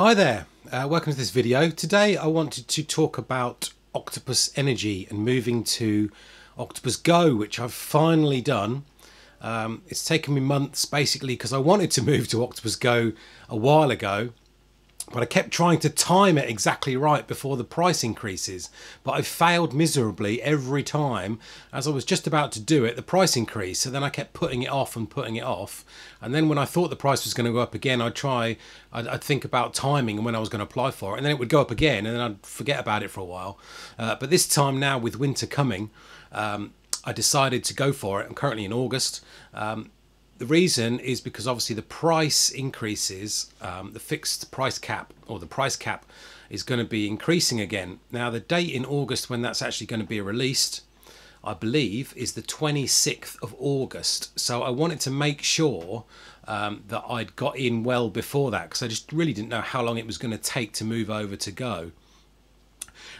Hi there, welcome to this video. Today I wanted to talk about Octopus Energy and moving to Octopus Go, which I've finally done. It's taken me months basically because I wanted to move to Octopus Go a while ago, but I kept trying to time it exactly right before the price increases, but I failed miserably every time. As I was just about to do it, the price increased, so then I kept putting it off, and then when I thought the price was going to go up again, I'd think about timing and when I was going to apply for it, and then it would go up again, and then I'd forget about it for a while. But this time now, with winter coming, I decided to go for it. I'm currently in August. The reason is because obviously the price increases, the fixed price cap, or the price cap, is going to be increasing again. Now the date in August when that's actually going to be released, I believe, is the 26th of August. So I wanted to make sure that I'd got in well before that, because I just really didn't know how long it was going to take to move over to Go.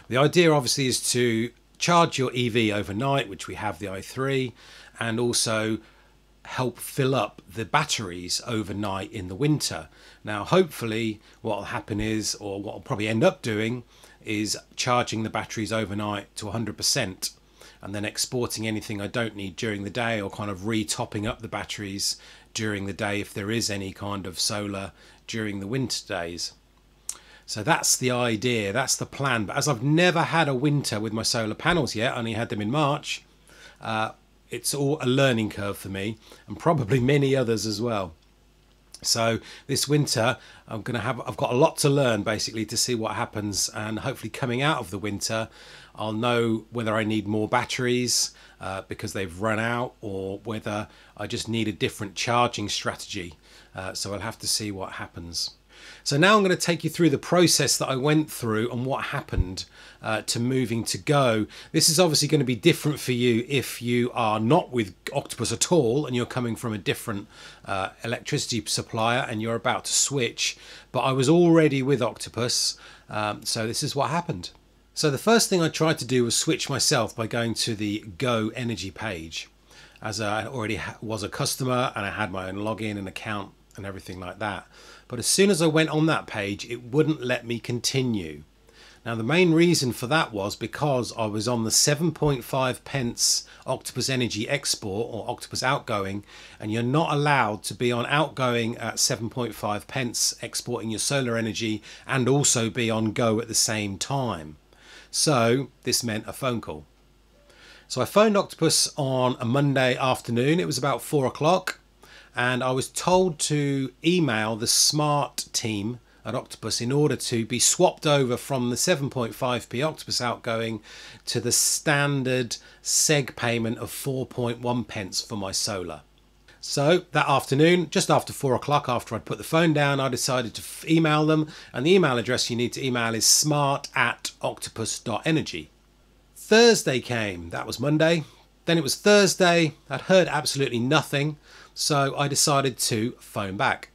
The idea obviously is to charge your EV overnight, which we have the i3, and also help fill up the batteries overnight in the winter. Now hopefully what will happen is, or what I'll probably end up doing, is charging the batteries overnight to 100% and then exporting anything I don't need during the day, or kind of re-topping up the batteries during the day if there is any kind of solar during the winter days. So that's the idea, that's the plan. But as I've never had a winter with my solar panels yet, I only had them in March, it's all a learning curve for me, and probably many others as well. So this winter I've got a lot to learn basically to see what happens, and hopefully coming out of the winter I'll know whether I need more batteries because they've run out, or whether I just need a different charging strategy. So I'll have to see what happens. So now I'm going to take you through the process that I went through and what happened to moving to Go. This is obviously going to be different for you if you are not with Octopus at all and you're coming from a different electricity supplier and you're about to switch. But I was already with Octopus, so this is what happened. So the first thing I tried to do was switch myself by going to the Go Energy page, as I already was a customer and I had my own login and account and everything like that. But as soon as I went on that page, it wouldn't let me continue. Now the main reason for that was because I was on the 7.5 pence Octopus Energy export, or Octopus outgoing, and you're not allowed to be on outgoing at 7.5 pence exporting your solar energy and also be on Go at the same time. So this meant a phone call. So I phoned Octopus on a Monday afternoon. It was about 4 o'clock. And I was told to email the smart team at Octopus in order to be swapped over from the 7.5p Octopus outgoing to the standard seg payment of 4.1 pence for my solar. So that afternoon, just after 4 o'clock, after I'd put the phone down, I decided to email them, and the email address you need to email is smart@octopus.energy. Thursday came, that was Monday. Then it was Thursday, I'd heard absolutely nothing. So I decided to phone back.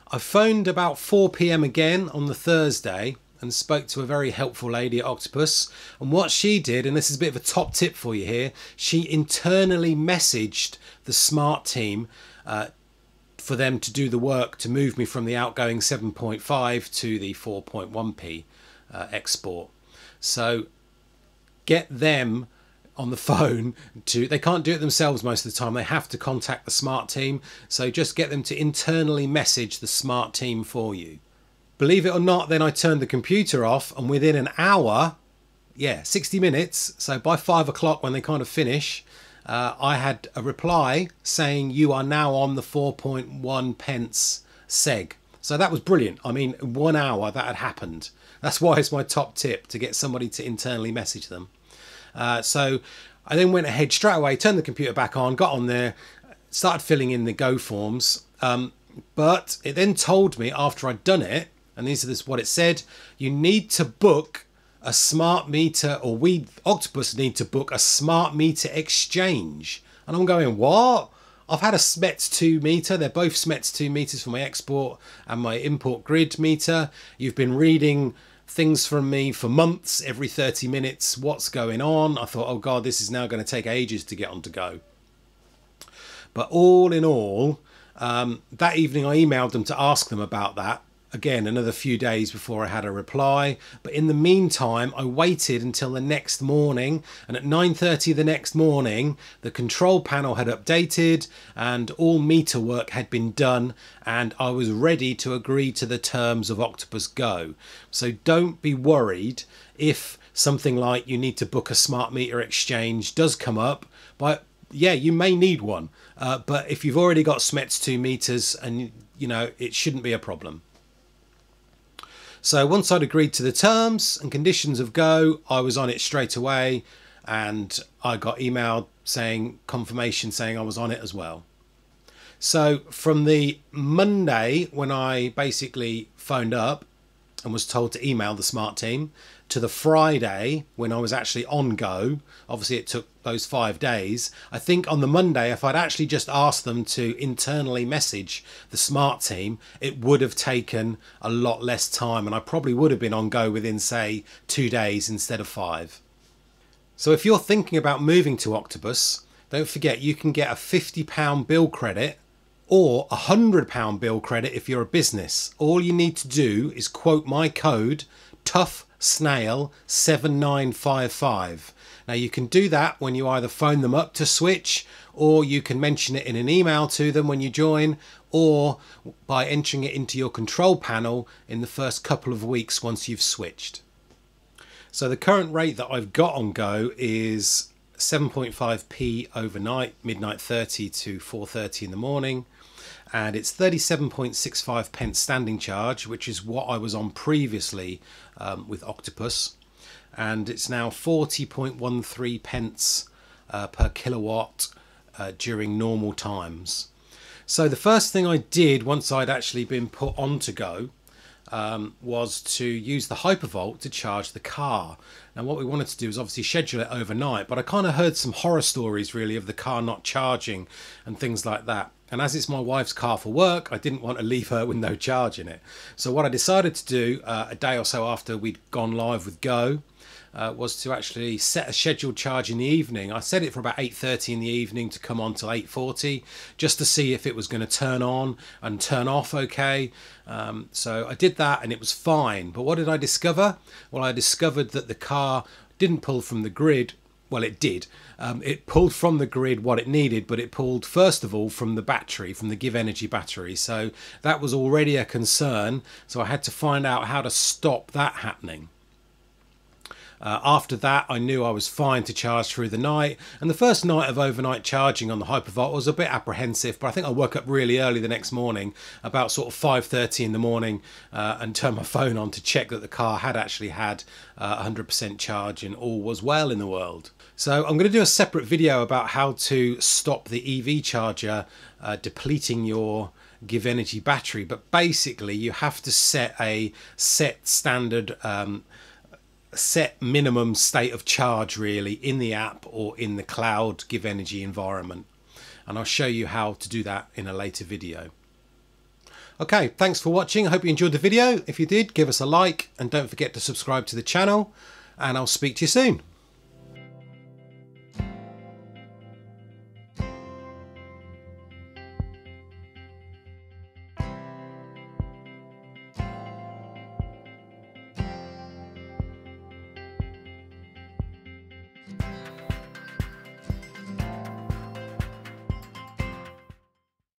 I phoned about 4 PM again on the Thursday and spoke to a very helpful lady at Octopus. And what she did, and this is a bit of a top tip for you here, she internally messaged the smart team for them to do the work to move me from the outgoing 7.5 to the 4.1p export. So get them on the phone they can't do it themselves most of the time, they have to contact the smart team, so just get them to internally message the smart team for you. Believe it or not, then I turned the computer off, and within an hour, 60 minutes, so by 5 o'clock when they kind of finish, I had a reply saying you are now on the 4.1 pence seg. So that was brilliant. I mean, 1 hour that had happened. That's why it's my top tip, to get somebody to internally message them. So I then went ahead straight away, turned the computer back on, got on there, started filling in the Go forms. But it then told me after I'd done it, and this is what it said, you need to book a smart meter, or we, Octopus, need to book a smart meter exchange. And I'm going, what? I've had a SMETS 2 meter. They're both SMETS 2 meters for my export and my import grid meter. You've been reading things from me for months, every 30 minutes, what's going on. I thought, oh God, this is now going to take ages to get on to Go. But all in all, That evening I emailed them to ask them about that. Again, another few days before I had a reply. But in the meantime, I waited until the next morning, and at 9:30 the next morning, the control panel had updated and all meter work had been done, and I was ready to agree to the terms of Octopus Go. So don't be worried if something like you need to book a smart meter exchange does come up. But yeah, you may need one. But if you've already got SMETS 2 meters, and you know, it shouldn't be a problem. So once I'd agreed to the terms and conditions of Go, I was on it straight away, and I got emailed saying confirmation saying I was on it as well. So from the Monday when I basically phoned up and was told to email the smart team, to the Friday when I was actually on Go, obviously it took those 5 days. I think on the Monday, if I'd actually just asked them to internally message the smart team, it would have taken a lot less time, and I probably would have been on Go within, say, 2 days instead of 5. So if you're thinking about moving to Octopus, don't forget you can get a £50 bill credit or a £100 bill credit if you're a business. All you need to do is quote my code ToughSnail7955. Now you can do that when you either phone them up to switch, or you can mention it in an email to them when you join, or by entering it into your control panel in the first couple of weeks once you've switched. So the current rate that I've got on Go is 7.5p overnight, midnight 30 to 4:30 in the morning, and it's 37.65 pence standing charge, which is what I was on previously with Octopus, and it's now 40.13 pence per kilowatt during normal times. So the first thing I did once I'd actually been put onto Go was to use the Hypervolt to charge the car. Now what we wanted to do is obviously schedule it overnight, but I kind of heard some horror stories really of the car not charging and things like that. And as it's my wife's car for work, I didn't want to leave her with no charge in it. So what I decided to do a day or so after we'd gone live with Go was to actually set a scheduled charge in the evening. I set it for about 8:30 in the evening to come on till 8:40, just to see if it was going to turn on and turn off okay. So I did that and it was fine. But what did I discover? Well, I discovered that the car didn't pull from the grid. Well, it did. It pulled from the grid what it needed, but it pulled first of all from the battery, from the Give Energy battery. So that was already a concern. So I had to find out how to stop that happening. After that, I knew I was fine to charge through the night. And the first night of overnight charging on the Hypervolt was a bit apprehensive, but I think I woke up really early the next morning, about sort of 5:30 in the morning, and turned my phone on to check that the car had actually had 100% charge and all was well in the world. So I'm going to do a separate video about how to stop the EV charger depleting your Give Energy battery. But basically, you have to set a standard set minimum state of charge really in the app or in the cloud Give Energy environment, and I'll show you how to do that in a later video. Okay, thanks for watching. I hope you enjoyed the video. If you did, give us a like and don't forget to subscribe to the channel, and I'll speak to you soon.